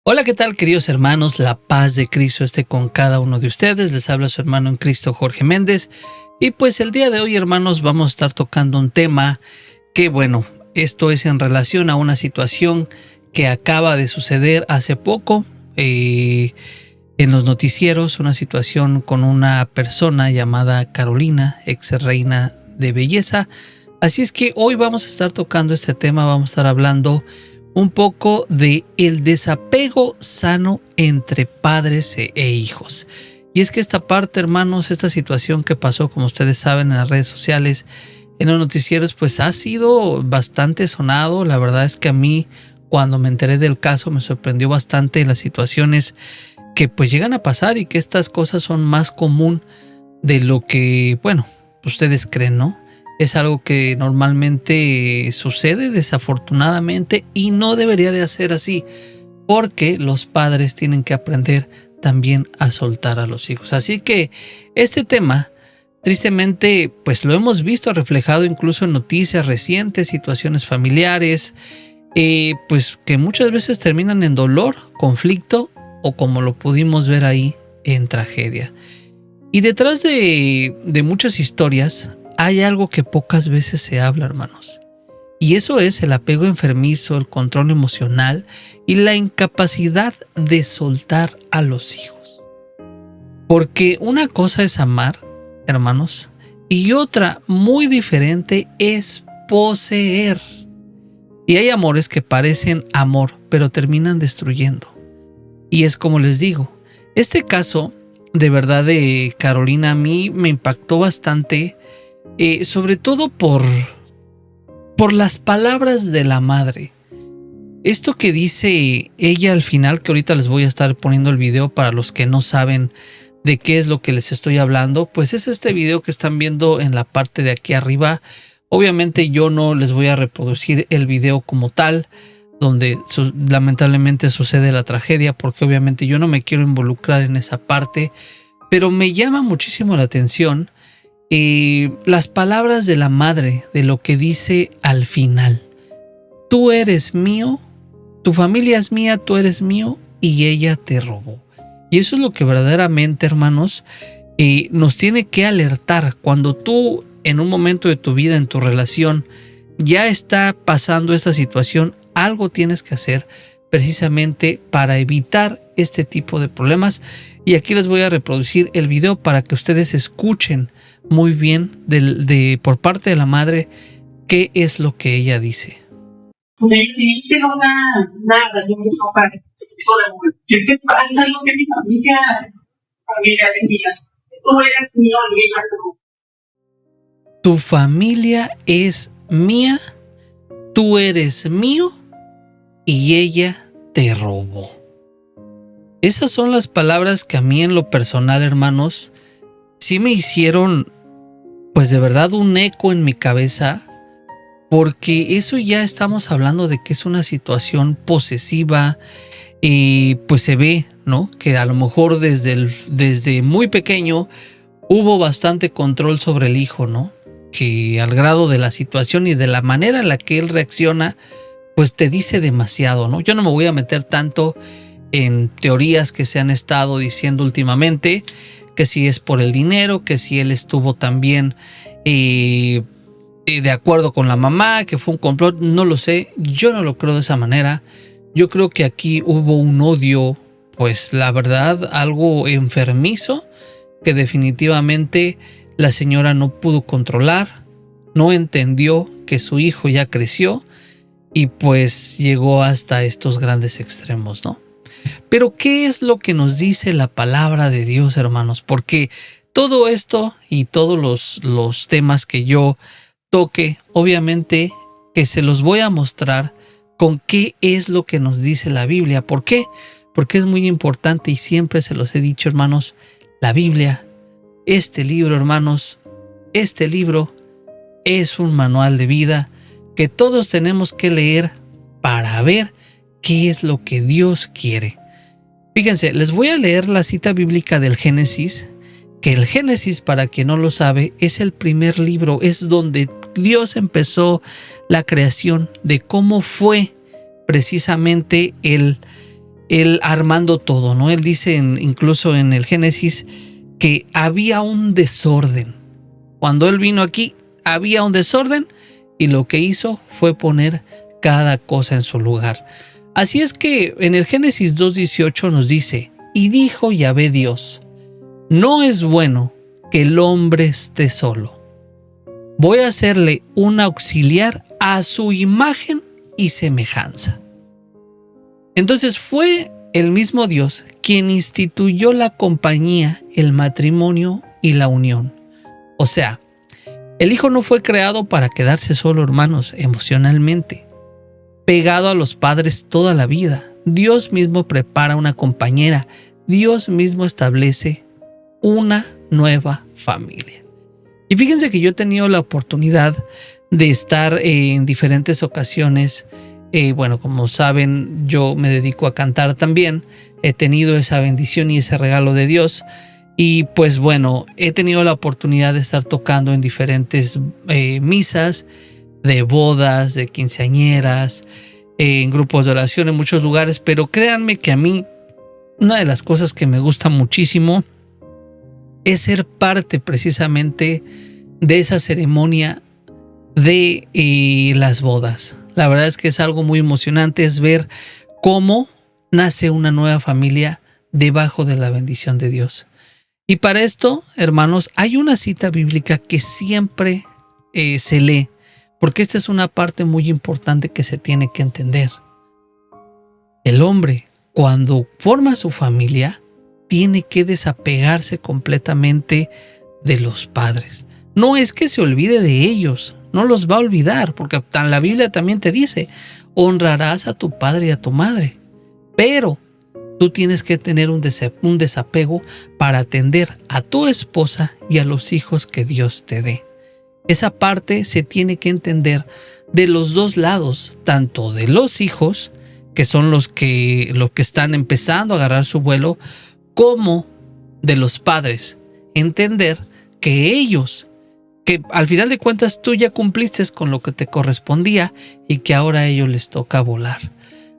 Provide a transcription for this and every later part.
Hola, ¿qué tal, queridos hermanos? La paz de Cristo esté con cada uno de ustedes. Les habla su hermano en Cristo, Jorge Méndez. Y pues el día de hoy, hermanos, vamos a estar tocando un tema que, bueno, esto es en relación a una situación que acaba de suceder hace poco en los noticieros, una situación con una persona llamada Carolina, ex reina de belleza. Así es que hoy vamos a estar tocando este tema, vamos a estar hablando un poco de el desapego sano entre padres e hijos. Y es que esta parte, hermanos, esta situación que pasó, como ustedes saben, en las redes sociales, en los noticieros, pues ha sido bastante sonado. La verdad es que a mí, cuando me enteré del caso, me sorprendió bastante las situaciones que pues llegan a pasar y que estas cosas son más común de lo que, bueno, ustedes creen, ¿no? Es algo que normalmente sucede desafortunadamente y no debería de ser así, porque los padres tienen que aprender también a soltar a los hijos. Así que este tema, tristemente, pues lo hemos visto reflejado incluso en noticias recientes, situaciones familiares, pues que muchas veces terminan en dolor, conflicto o, como lo pudimos ver ahí, en tragedia. Y detrás de muchas historias hay algo que pocas veces se habla, hermanos. Y eso es el apego enfermizo, el control emocional y la incapacidad de soltar a los hijos. Porque una cosa es amar, hermanos, y otra muy diferente es poseer. Y hay amores que parecen amor, pero terminan destruyendo. Y es como les digo, este caso de verdad de Carolina a mí me impactó bastante. Sobre todo por las palabras de la madre. Esto que dice ella al final, que ahorita les voy a estar poniendo el video para los que no saben de qué es lo que les estoy hablando, pues es este video que están viendo en la parte de aquí arriba. Obviamente yo no les voy a reproducir el video como tal, donde lamentablemente sucede la tragedia, porque obviamente yo no me quiero involucrar en esa parte, pero me llama muchísimo la atención las palabras de la madre, de lo que dice al final. Tú eres mío, tu familia es mía, tú eres mío y ella te robó. Y eso es lo que verdaderamente, hermanos, nos tiene que alertar. Cuando tú en un momento de tu vida, en tu relación, ya está pasando esta situación, algo tienes que hacer precisamente para evitar este tipo de problemas. Y aquí les voy a reproducir el video para que ustedes escuchen muy bien por parte de la madre qué es lo que ella dice. Me hiciste una relación de papá con amor. Yo te pasa lo que mi familia decía. Tú eres mío y ella no. Tu familia es mía, tú eres mío y ella te robó. Esas son las palabras que a mí en lo personal, hermanos, sí me hicieron pues de verdad un eco en mi cabeza, porque eso ya estamos hablando de que es una situación posesiva y pues se ve, ¿no? Que a lo mejor desde muy pequeño hubo bastante control sobre el hijo, ¿no? Que al grado de la situación y de la manera en la que él reacciona, pues te dice demasiado, ¿no? Yo no me voy a meter tanto en teorías que se han estado diciendo últimamente, que si es por el dinero, que si él estuvo también de acuerdo con la mamá, que fue un complot, no lo sé, yo no lo creo de esa manera. Yo creo que aquí hubo un odio, pues la verdad, algo enfermizo, que definitivamente la señora no pudo controlar, no entendió que su hijo ya creció y pues llegó hasta estos grandes extremos, ¿no? Pero ¿qué es lo que nos dice la palabra de Dios, hermanos? Porque todo esto y todos los temas que yo toque, obviamente que se los voy a mostrar con qué es lo que nos dice la Biblia. ¿Por qué? Porque es muy importante y siempre se los he dicho, hermanos, la Biblia, este libro, hermanos, este libro es un manual de vida que todos tenemos que leer para ver qué es lo que Dios quiere. Fíjense, les voy a leer la cita bíblica del Génesis, que el Génesis, para quien no lo sabe, es el primer libro, es donde Dios empezó la creación, de cómo fue precisamente él armando todo, ¿no? Él dice incluso en el Génesis que había un desorden. Cuando él vino aquí, había un desorden y lo que hizo fue poner cada cosa en su lugar. Así es que en el Génesis 2:18 nos dice: y dijo Yahvé Dios, no es bueno que el hombre esté solo. Voy a hacerle un auxiliar a su imagen y semejanza. Entonces fue el mismo Dios quien instituyó la compañía, el matrimonio y la unión. O sea, el hijo no fue creado para quedarse solo, hermanos, emocionalmente, pegado a los padres toda la vida. Dios mismo prepara una compañera. Dios mismo establece una nueva familia. Y fíjense que yo he tenido la oportunidad de estar en diferentes ocasiones. Bueno, como saben, yo me dedico a cantar también. He tenido esa bendición y ese regalo de Dios. Y pues bueno, he tenido la oportunidad de estar tocando en diferentes misas, de bodas, de quinceañeras, en grupos de oración, en muchos lugares. Pero créanme que a mí, una de las cosas que me gusta muchísimo es ser parte precisamente de esa ceremonia de las bodas. La verdad es que es algo muy emocionante, es ver cómo nace una nueva familia debajo de la bendición de Dios. Y para esto, hermanos, hay una cita bíblica que siempre se lee, porque esta es una parte muy importante que se tiene que entender. El hombre, cuando forma su familia, tiene que desapegarse completamente de los padres. No es que se olvide de ellos, no los va a olvidar, porque la Biblia también te dice: honrarás a tu padre y a tu madre. Pero tú tienes que tener un desapego para atender a tu esposa y a los hijos que Dios te dé. Esa parte se tiene que entender de los dos lados, tanto de los hijos, que son los que están empezando a agarrar su vuelo, como de los padres. Entender que ellos, que al final de cuentas tú ya cumpliste con lo que te correspondía y que ahora a ellos les toca volar.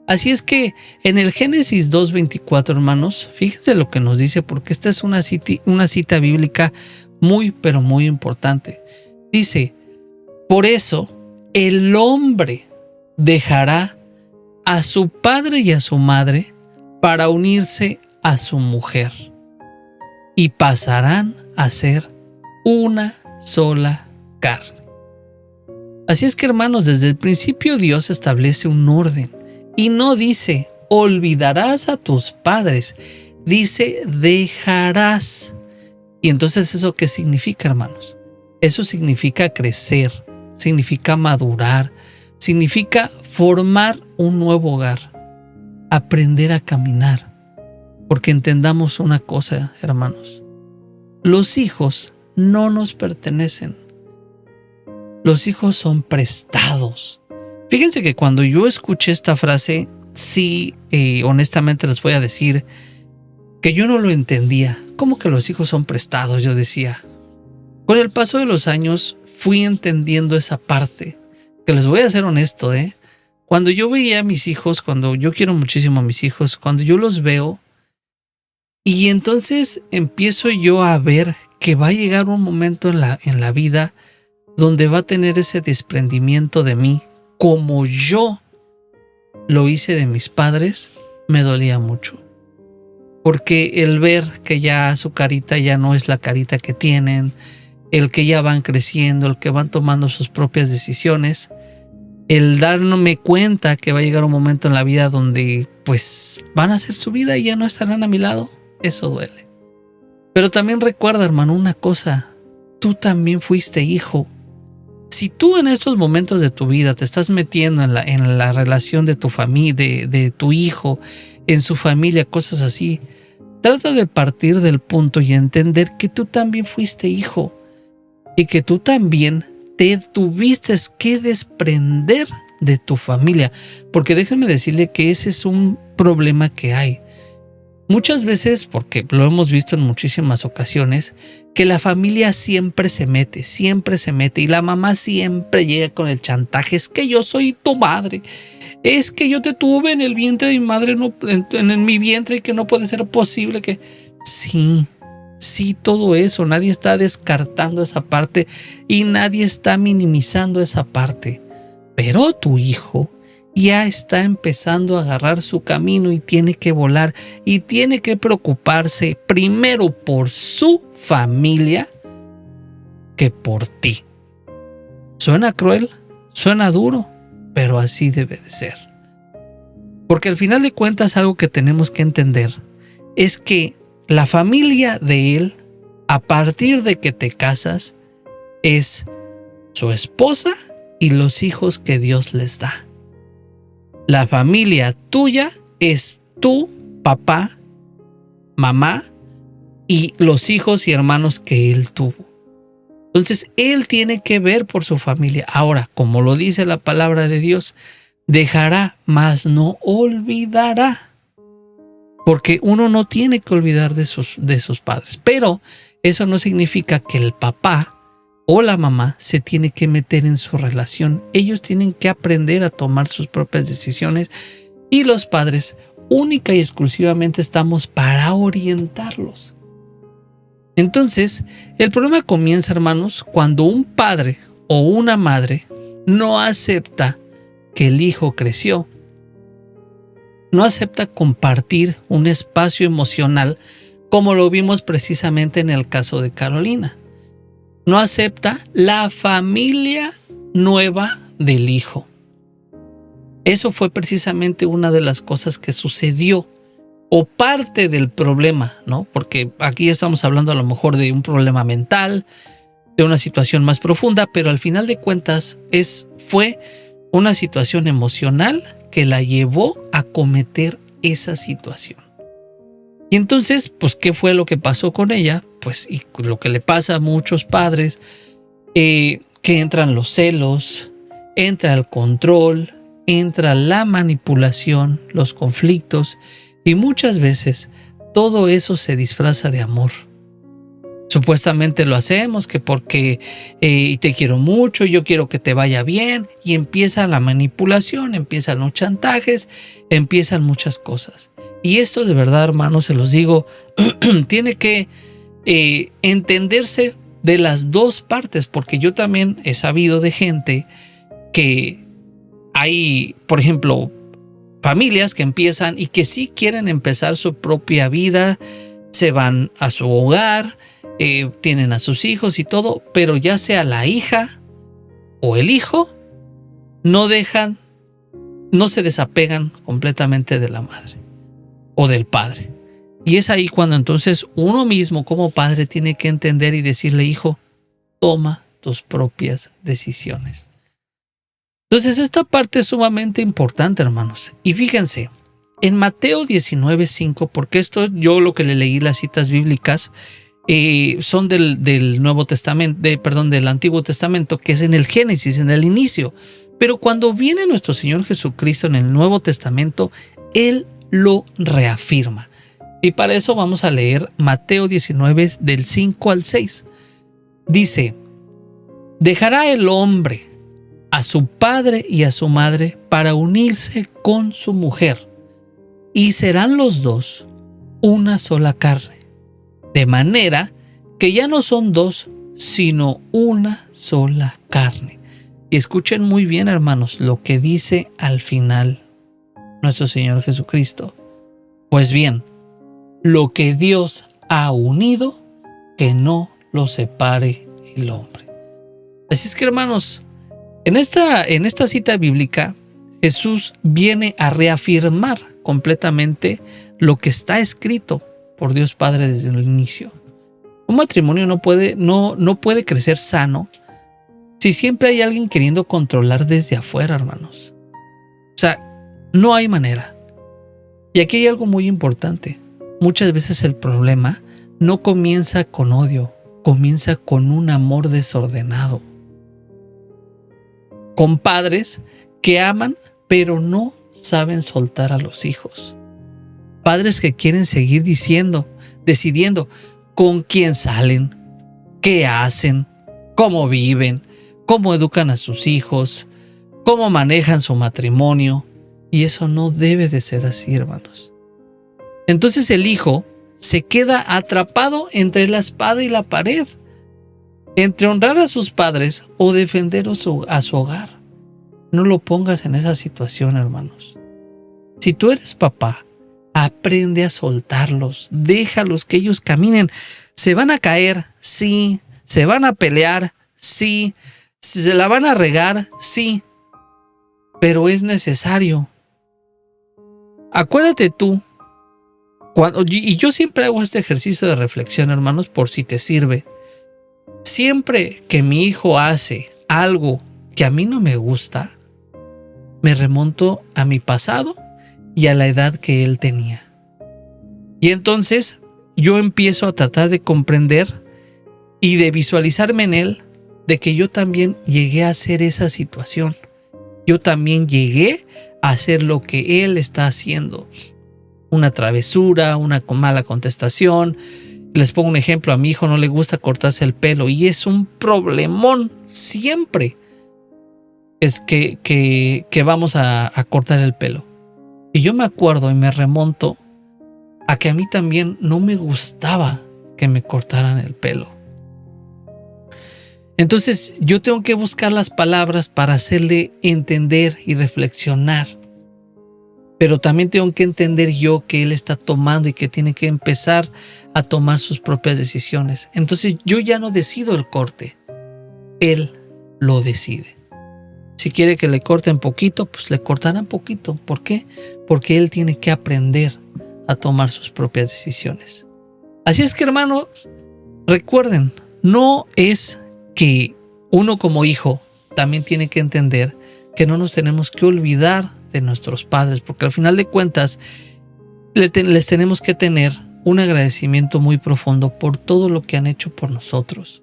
Así es que en el Génesis 2:24, hermanos, fíjense lo que nos dice, porque esta es una cita bíblica muy, pero muy importante. Dice: por eso el hombre dejará a su padre y a su madre para unirse a su mujer, y pasarán a ser una sola carne. Así es que, hermanos, desde el principio Dios establece un orden y no dice olvidarás a tus padres, dice dejarás. Y entonces, ¿eso qué significa, hermanos? Eso significa crecer, significa madurar, significa formar un nuevo hogar, aprender a caminar. Porque entendamos una cosa, hermanos: los hijos no nos pertenecen. Los hijos son prestados. Fíjense que cuando yo escuché esta frase, sí, honestamente les voy a decir que yo no lo entendía. ¿Cómo que los hijos son prestados? Yo decía. Con el paso de los años fui entendiendo esa parte, que les voy a ser honesto, Cuando yo veía a mis hijos, cuando yo quiero muchísimo a mis hijos, cuando yo los veo, y entonces empiezo yo a ver que va a llegar un momento en la vida donde va a tener ese desprendimiento de mí, como yo lo hice de mis padres, me dolía mucho. Porque el ver que ya su carita ya no es la carita que tienen, el que ya van creciendo, el que van tomando sus propias decisiones, el darme cuenta que va a llegar un momento en la vida donde pues van a hacer su vida y ya no estarán a mi lado, eso duele. Pero también recuerda, hermano, una cosa: tú también fuiste hijo. Si tú en estos momentos de tu vida te estás metiendo en la relación de tu familia, de tu hijo, en su familia, cosas así, trata de partir del punto y entender que tú también fuiste hijo y que tú también te tuviste que desprender de tu familia. Porque déjenme decirle que ese es un problema que hay. Muchas veces, porque lo hemos visto en muchísimas ocasiones, que la familia siempre se mete y la mamá siempre llega con el chantaje: es que yo soy tu madre, es que yo te tuve en el vientre de mi madre, no, en mi vientre, y que no puede ser posible que... Sí, todo eso, nadie está descartando esa parte y nadie está minimizando esa parte, pero tu hijo ya está empezando a agarrar su camino y tiene que volar y tiene que preocuparse primero por su familia que por ti. Suena cruel, suena duro, pero así debe de ser. Porque al final de cuentas, algo que tenemos que entender es que la familia de él, a partir de que te casas, es su esposa y los hijos que Dios les da. La familia tuya es tu papá, mamá y los hijos y hermanos que él tuvo. Entonces, él tiene que ver por su familia. Ahora, como lo dice la palabra de Dios, dejará, mas no olvidará. Porque uno no tiene que olvidar de sus padres. Pero eso no significa que el papá o la mamá se tiene que meter en su relación. Ellos tienen que aprender a tomar sus propias decisiones y los padres única y exclusivamente estamos para orientarlos. Entonces, el problema comienza, hermanos, cuando un padre o una madre no acepta que el hijo creció, no acepta compartir un espacio emocional como lo vimos precisamente en el caso de Carolina. No acepta la familia nueva del hijo. Eso fue precisamente una de las cosas que sucedió, o parte del problema, ¿no? Porque aquí estamos hablando a lo mejor de un problema mental, de una situación más profunda, pero al final de cuentas fue una situación emocional que la llevó a cometer esa situación. Y entonces, pues, ¿qué fue lo que pasó con ella? Pues, y lo que le pasa a muchos padres, que entran los celos, entra el control, entra la manipulación, los conflictos, y muchas veces todo eso se disfraza de amor. Supuestamente lo hacemos que porque te quiero mucho, yo quiero que te vaya bien, y empieza la manipulación, empiezan los chantajes, empiezan muchas cosas. Y esto de verdad, hermanos, se los digo, tiene que entenderse de las dos partes, porque yo también he sabido de gente que hay, por ejemplo, familias que empiezan y que sí quieren empezar su propia vida, se van a su hogar, tienen a sus hijos y todo, pero ya sea la hija o el hijo, no se desapegan completamente de la madre o del padre. Y es ahí cuando entonces uno mismo como padre tiene que entender y decirle: hijo, toma tus propias decisiones. Entonces esta parte es sumamente importante, hermanos. Y fíjense, en Mateo 19:5, porque esto yo lo que le leí las citas bíblicas son del Nuevo Testamento, del Antiguo Testamento, que es en el Génesis, en el inicio. Pero cuando viene nuestro Señor Jesucristo en el Nuevo Testamento, Él lo reafirma. Y para eso vamos a leer Mateo 19 del 5 al 6. Dice: dejará el hombre a su padre y a su madre para unirse con su mujer, y serán los dos una sola carne. De manera que ya no son dos, sino una sola carne. Y escuchen muy bien, hermanos, lo que dice al final nuestro Señor Jesucristo. Pues bien, lo que Dios ha unido, que no lo separe el hombre. Así es que, hermanos, en esta cita bíblica, Jesús viene a reafirmar completamente lo que está escrito por Dios Padre desde el inicio. Un matrimonio no puede crecer sano si siempre hay alguien queriendo controlar desde afuera, hermanos. O sea, no hay manera. Y aquí hay algo muy importante. Muchas veces el problema no comienza con odio, comienza con un amor desordenado. Con padres que aman, pero no saben soltar a los hijos. padres que quieren seguir decidiendo con quién salen, qué hacen, cómo viven, cómo educan a sus hijos, cómo manejan su matrimonio. Y eso no debe de ser así, hermanos. Entonces el hijo se queda atrapado entre la espada y la pared, entre honrar a sus padres o defender a su hogar. No lo pongas en esa situación, hermanos. Si tú eres papá, aprende a soltarlos, déjalos que ellos caminen. Se van a caer, sí. Se van a pelear, sí. Se la van a regar, sí. Pero es necesario. Acuérdate tú, y yo siempre hago este ejercicio de reflexión, hermanos, por si te sirve. Siempre que mi hijo hace algo que a mí no me gusta, me remonto a mi pasado y a la edad que él tenía. Y entonces yo empiezo a tratar de comprender y de visualizarme en él de que yo también llegué a hacer esa situación. Yo también llegué a hacer lo que él está haciendo. Una travesura, una mala contestación. Les pongo un ejemplo, a mi hijo no le gusta cortarse el pelo y es un problemón siempre. Es que vamos a cortar el pelo. Y yo me acuerdo y me remonto a que a mí también no me gustaba que me cortaran el pelo. Entonces yo tengo que buscar las palabras para hacerle entender y reflexionar. Pero también tengo que entender yo que él está tomando y que tiene que empezar a tomar sus propias decisiones. Entonces yo ya no decido el corte. Él lo decide. Si quiere que le corten poquito, pues le cortarán poquito. ¿Por qué? Porque él tiene que aprender a tomar sus propias decisiones. Así es que, hermanos, recuerden, no es que uno como hijo también tiene que entender que no nos tenemos que olvidar de nuestros padres, porque al final de cuentas les tenemos que tener un agradecimiento muy profundo por todo lo que han hecho por nosotros.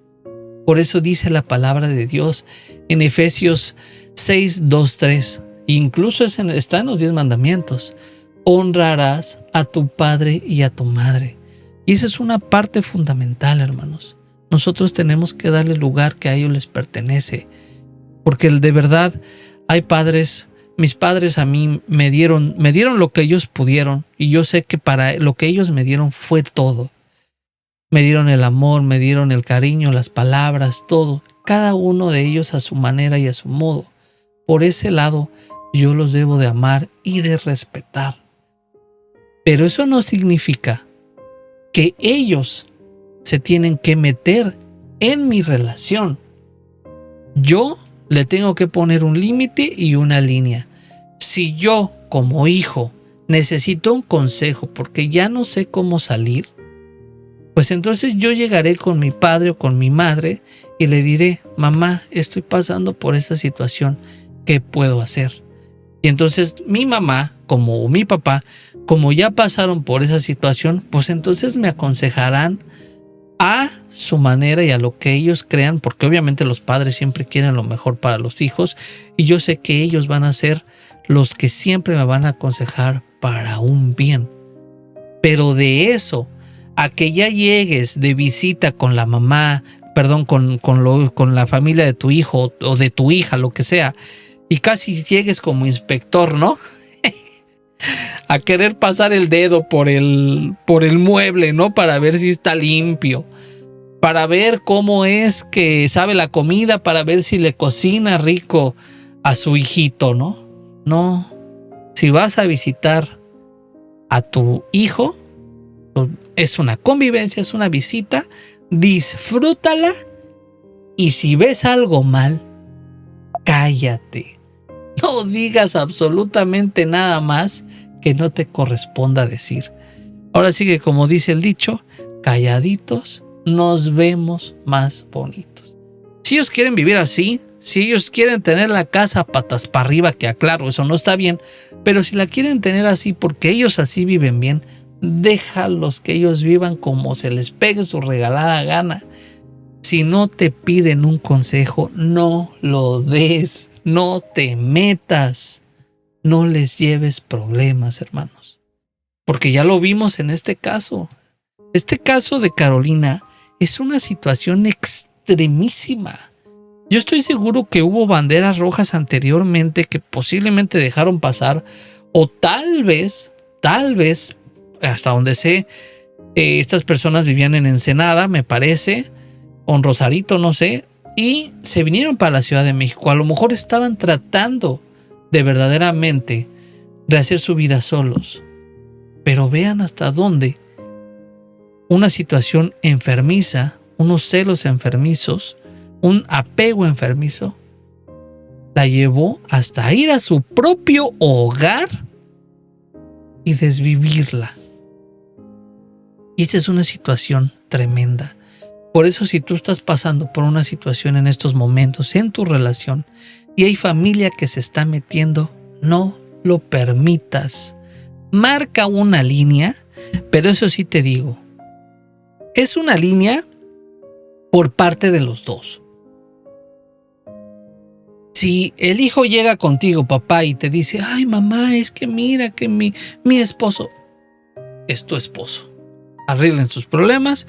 Por eso dice la palabra de Dios en Efesios 6, 2, 3, incluso está en los 10 mandamientos: honrarás a tu padre y a tu madre. Y esa es una parte fundamental, hermanos. Nosotros tenemos que darle el lugar que a ellos les pertenece, porque de verdad hay padres. Mis padres a mí me dieron lo que ellos pudieron, y yo sé que para lo que ellos me dieron fue todo. Me dieron el amor, me dieron el cariño, las palabras, todo. Cada uno de ellos a su manera y a su modo. Por ese lado yo los debo de amar y de respetar. Pero eso no significa que ellos se tienen que meter en mi relación. Yo le tengo que poner un límite y una línea. Si yo, como hijo, necesito un consejo porque ya no sé cómo salir, pues entonces yo llegaré con mi padre o con mi madre y le diré: mamá, estoy pasando por esta situación, ¿qué puedo hacer? Y entonces mi mamá, como mi papá, como ya pasaron por esa situación, pues entonces me aconsejarán a su manera y a lo que ellos crean, porque obviamente los padres siempre quieren lo mejor para los hijos, y yo sé que ellos van a ser los que siempre me van a aconsejar para un bien. Pero de eso a que ya llegues de visita con la mamá, con la familia de tu hijo o de tu hija, lo que sea, y casi llegues como inspector, ¿no? A querer pasar el dedo por el mueble, ¿no? Para ver si está limpio, para ver cómo es que sabe la comida, para ver si le cocina rico a su hijito, ¿no? No, si vas a visitar a tu hijo, es una convivencia, es una visita, disfrútala, y si ves algo mal, cállate. No digas absolutamente nada más que no te corresponda decir. Ahora sí que, como dice el dicho, calladitos nos vemos más bonitos. Si ellos quieren vivir así, si ellos quieren tener la casa patas para arriba, que aclaro, eso no está bien, pero si la quieren tener así porque ellos así viven bien, déjalos que ellos vivan como se les pegue su regalada gana. Si no te piden un consejo, no lo des, no te metas, no les lleves problemas, hermanos. porque ya lo vimos en este caso. Este caso de Carolina es una situación extremísima. Yo estoy seguro que hubo banderas rojas anteriormente que posiblemente dejaron pasar, o tal vez, hasta donde sé, estas personas vivían en Ensenada, me parece, o en Rosarito, no sé, y se vinieron para la Ciudad de México. A lo mejor estaban tratando de verdaderamente rehacer su vida solos. Pero vean hasta dónde una situación enfermiza, unos celos enfermizos, un apego enfermizo, la llevó hasta ir a su propio hogar y desvivirla. Y esta es una situación tremenda. Por eso, si tú estás pasando por una situación en estos momentos en tu relación y hay familia que se está metiendo, no lo permitas. Marca una línea, pero eso sí te digo, es una línea por parte de los dos. Si el hijo llega contigo, papá, y te dice, ay mamá, es que mira que mi esposo es tu esposo. Arreglen sus problemas.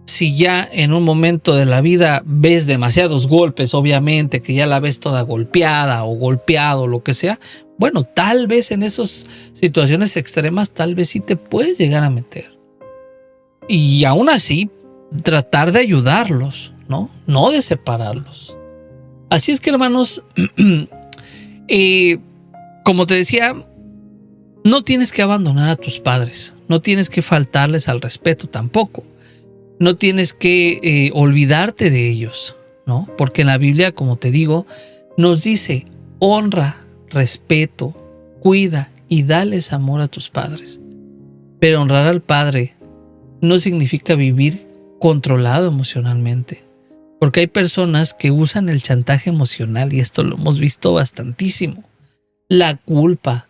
Si ya en un momento de la vida ves demasiados golpes, obviamente, que ya la ves toda golpeada o golpeado, lo que sea, bueno, tal vez en esas situaciones extremas, tal vez sí te puedes llegar a meter. Y aún así, tratar de ayudarlos, ¿no? No de separarlos. Así es que, hermanos, como te decía, no tienes que abandonar a tus padres, no tienes que faltarles al respeto tampoco. No tienes que olvidarte de ellos, ¿no? Porque en la Biblia, como te digo, nos dice, honra, respeto, cuida y dales amor a tus padres. Pero honrar al padre no significa vivir controlado emocionalmente. Porque hay personas que usan el chantaje emocional, y esto lo hemos visto bastantísimo. La culpa,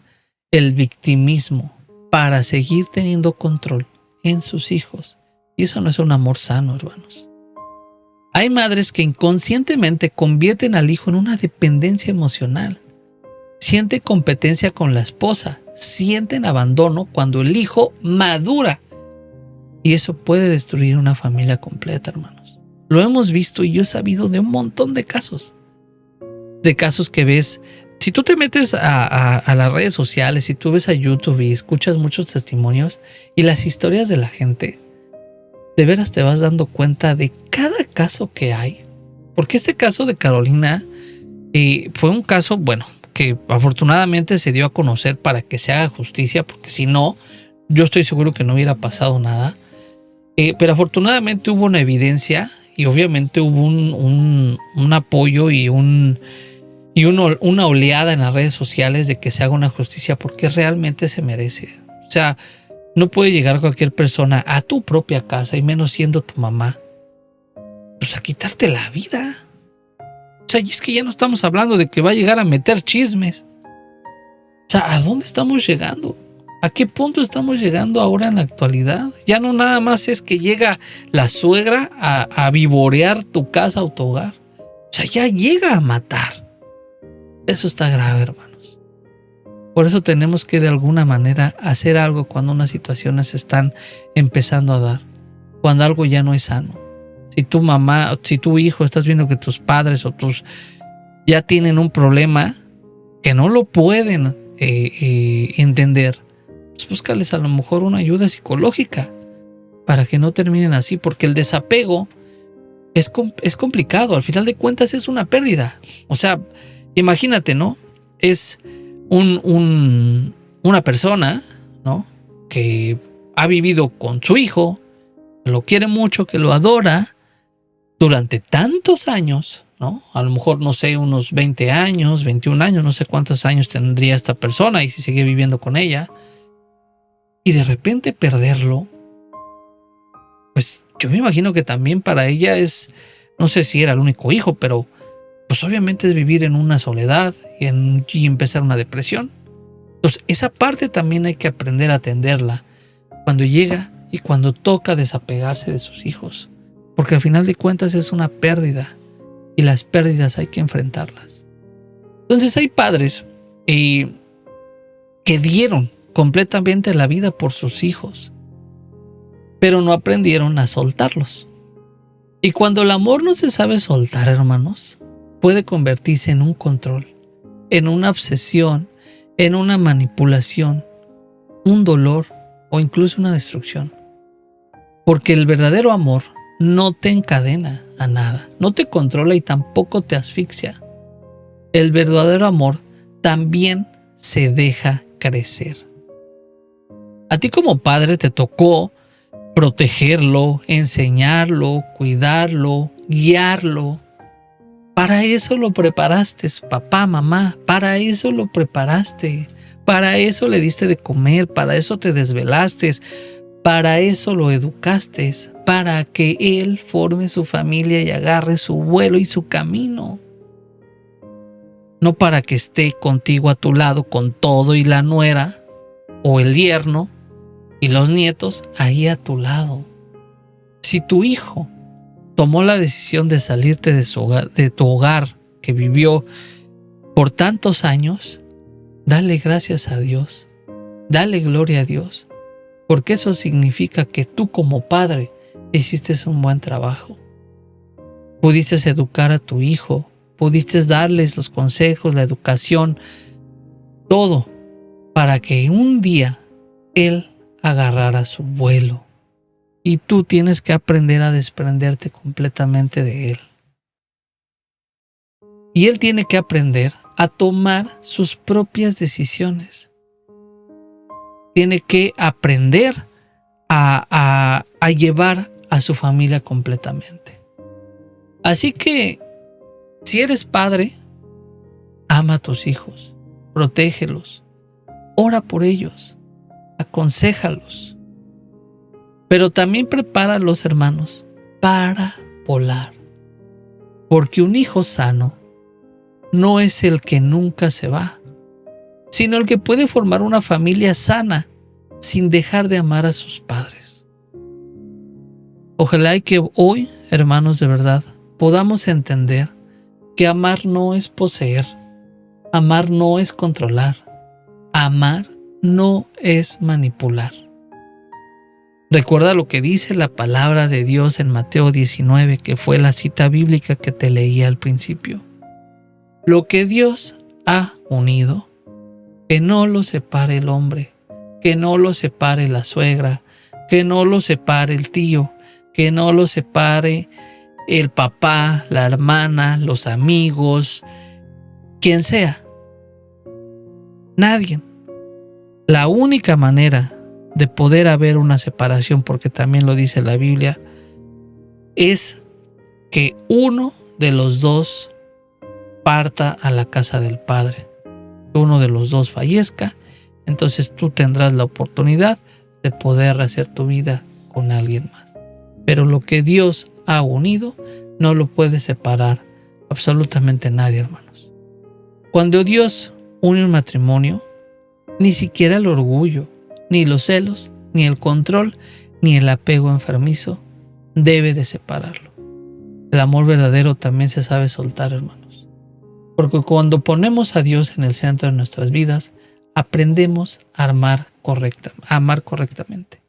el victimismo, para seguir teniendo control en sus hijos. Y eso no es un amor sano, hermanos. Hay madres que inconscientemente convierten al hijo en una dependencia emocional. Sienten competencia con la esposa, sienten abandono cuando el hijo madura. Y eso puede destruir una familia completa, hermanos. Lo hemos visto y yo he sabido de un montón de casos. De casos que ves. Si tú te metes a las redes sociales, si tú ves a YouTube y escuchas muchos testimonios y las historias de la gente, de veras te vas dando cuenta de cada caso que hay. Porque este caso de Carolina fue un caso, bueno, que afortunadamente se dio a conocer para que se haga justicia, porque si no, yo estoy seguro que no hubiera pasado nada. Pero afortunadamente hubo una evidencia y obviamente hubo un apoyo y una oleada en las redes sociales de que se haga una justicia, porque realmente se merece. O sea, no puede llegar cualquier persona a tu propia casa, y menos siendo tu mamá, pues a quitarte la vida. O sea, y es que ya no estamos hablando de que va a llegar a meter chismes. O sea, ¿a dónde estamos llegando? ¿A qué punto estamos llegando ahora en la actualidad? Ya no nada más es que llega la suegra a vivorear tu casa o tu hogar. O sea, ya llega a matar. Eso está grave, hermanos. Por eso tenemos que de alguna manera hacer algo cuando unas situaciones se están empezando a dar. Cuando algo ya no es sano. Si tu mamá, si tu hijo, estás viendo que tus padres o tus ya tienen un problema que no lo pueden entender, pues búscales a lo mejor una ayuda psicológica para que no terminen así, porque el desapego es complicado. Al final de cuentas es una pérdida. O sea, imagínate, ¿no? Es una persona, ¿no?, que ha vivido con su hijo, lo quiere mucho, que lo adora durante tantos años, ¿no? A lo mejor, no sé, unos 20 años, 21 años, no sé cuántos años tendría esta persona y si sigue viviendo con ella. Y de repente perderlo, pues yo me imagino que también para ella es, no sé si era el único hijo, pero pues obviamente es vivir en una soledad y empezar una depresión. Entonces esa parte también hay que aprender a atenderla cuando llega y cuando toca desapegarse de sus hijos, porque al final de cuentas es una pérdida y las pérdidas hay que enfrentarlas. Entonces hay padres que dieron completamente la vida por sus hijos, pero no aprendieron a soltarlos. Y cuando el amor no se sabe soltar, hermanos, puede convertirse en un control, en una obsesión, en una manipulación, un dolor o incluso una destrucción. Porque el verdadero amor no te encadena a nada, no te controla y tampoco te asfixia. El verdadero amor también se deja crecer. A ti como padre te tocó protegerlo, enseñarlo, cuidarlo, guiarlo. Para eso lo preparaste, papá, mamá, para eso lo preparaste, para eso le diste de comer, para eso te desvelaste, para eso lo educaste, para que él forme su familia y agarre su vuelo y su camino. No para que esté contigo a tu lado con todo y la nuera o el yerno y los nietos ahí a tu lado. Si tu hijo tomó la decisión de salirte de tu hogar que vivió por tantos años, dale gracias a Dios, dale gloria a Dios, porque eso significa que tú como padre hiciste un buen trabajo. Pudiste educar a tu hijo, pudiste darles los consejos, la educación, todo, para que un día él agarrara su vuelo. Y tú tienes que aprender a desprenderte completamente de él. Y él tiene que aprender a tomar sus propias decisiones. Tiene que aprender a llevar a su familia completamente. Así que, si eres padre, ama a tus hijos, protégelos, ora por ellos, aconséjalos. Pero también prepara a los hermanos para volar. Porque un hijo sano no es el que nunca se va, sino el que puede formar una familia sana sin dejar de amar a sus padres. Ojalá y que hoy, hermanos, de verdad, podamos entender que amar no es poseer, amar no es controlar, amar no es manipular. Recuerda lo que dice la palabra de Dios en Mateo 19, que fue la cita bíblica que te leí al principio. Lo que Dios ha unido, que no lo separe el hombre, que no lo separe la suegra, que no lo separe el tío, que no lo separe el papá, la hermana, los amigos, quien sea. Nadie. La única manera de poder haber una separación, porque también lo dice la Biblia, es que uno de los dos parta a la casa del Padre. Uno de los dos fallezca, entonces tú tendrás la oportunidad de poder rehacer tu vida con alguien más. Pero lo que Dios ha unido no lo puede separar absolutamente nadie, hermanos. Cuando Dios une un matrimonio, ni siquiera el orgullo, ni los celos, ni el control, ni el apego enfermizo debe de separarlo. El amor verdadero también se sabe soltar, hermanos. Porque cuando ponemos a Dios en el centro de nuestras vidas, aprendemos a amar correctamente.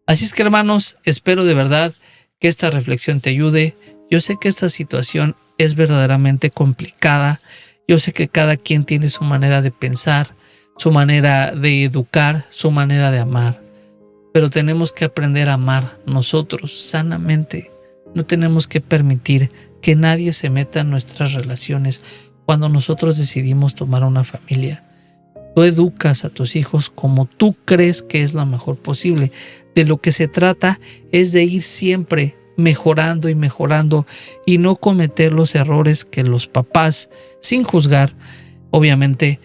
Así es que, hermanos, espero de verdad que esta reflexión te ayude. Yo sé que esta situación es verdaderamente complicada. Yo sé que cada quien tiene su manera de pensar, su manera de educar, su manera de amar. Pero tenemos que aprender a amar nosotros sanamente. No tenemos que permitir que nadie se meta en nuestras relaciones cuando nosotros decidimos tomar una familia. Tú educas a tus hijos como tú crees que es lo mejor posible. De lo que se trata es de ir siempre mejorando y no cometer los errores que los papás, sin juzgar, obviamente,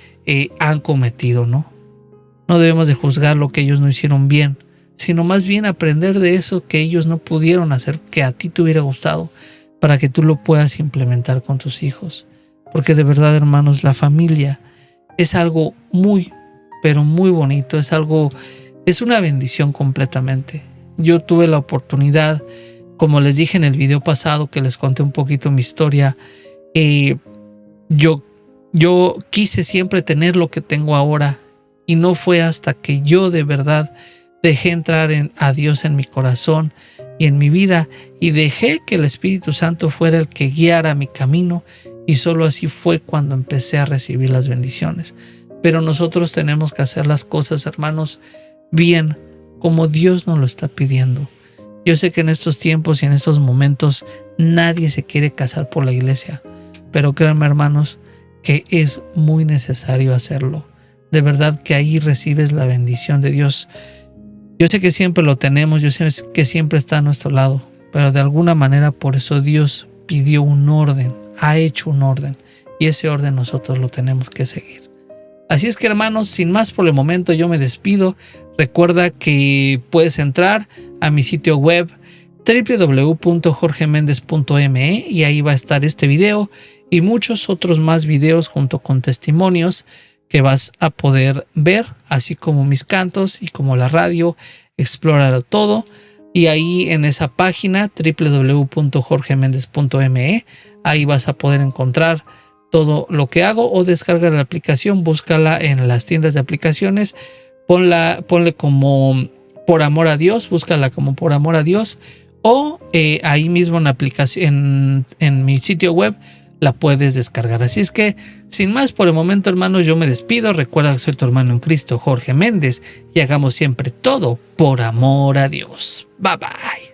han cometido, ¿no? No debemos de juzgar lo que ellos no hicieron bien, sino más bien aprender de eso que ellos no pudieron hacer, que a ti te hubiera gustado, para que tú lo puedas implementar con tus hijos. Porque de verdad, hermanos, la familia es algo muy, pero muy bonito, es una bendición completamente. Yo tuve la oportunidad, como les dije en el video pasado que les conté un poquito mi historia, yo quise siempre tener lo que tengo ahora Y no fue hasta que yo de verdad dejé entrar a Dios en mi corazón y en mi vida y dejé que el Espíritu Santo fuera el que guiara mi camino, y solo así fue cuando empecé a recibir las bendiciones. Pero nosotros tenemos que hacer las cosas, hermanos, bien, como Dios nos lo está pidiendo. Yo sé que en estos tiempos y en estos momentos nadie se quiere casar por la iglesia, pero créanme, hermanos, que es muy necesario hacerlo. De verdad que ahí recibes la bendición de Dios. Yo sé que siempre lo tenemos, yo sé que siempre está a nuestro lado, pero de alguna manera por eso Dios pidió un orden, ha hecho un orden, y ese orden nosotros lo tenemos que seguir. Así es que, hermanos, sin más por el momento, yo me despido. Recuerda que puedes entrar a mi sitio web www.jorgemendez.me y ahí va a estar este video y muchos otros más videos junto con testimonios que vas a poder ver, así como mis cantos y como la radio. Explóralo todo. Y ahí en esa página www.jorgemendez.me, ahí vas a poder encontrar todo lo que hago, o descarga la aplicación, búscala en las tiendas de aplicaciones, ponle como Por Amor a Dios, búscala como Por Amor a Dios, o ahí mismo en la aplicación, en mi sitio web, la puedes descargar. Así es que, sin más por el momento, hermanos, yo me despido. Recuerda que soy tu hermano en Cristo, Jorge Méndez, y hagamos siempre todo por amor a Dios. Bye bye.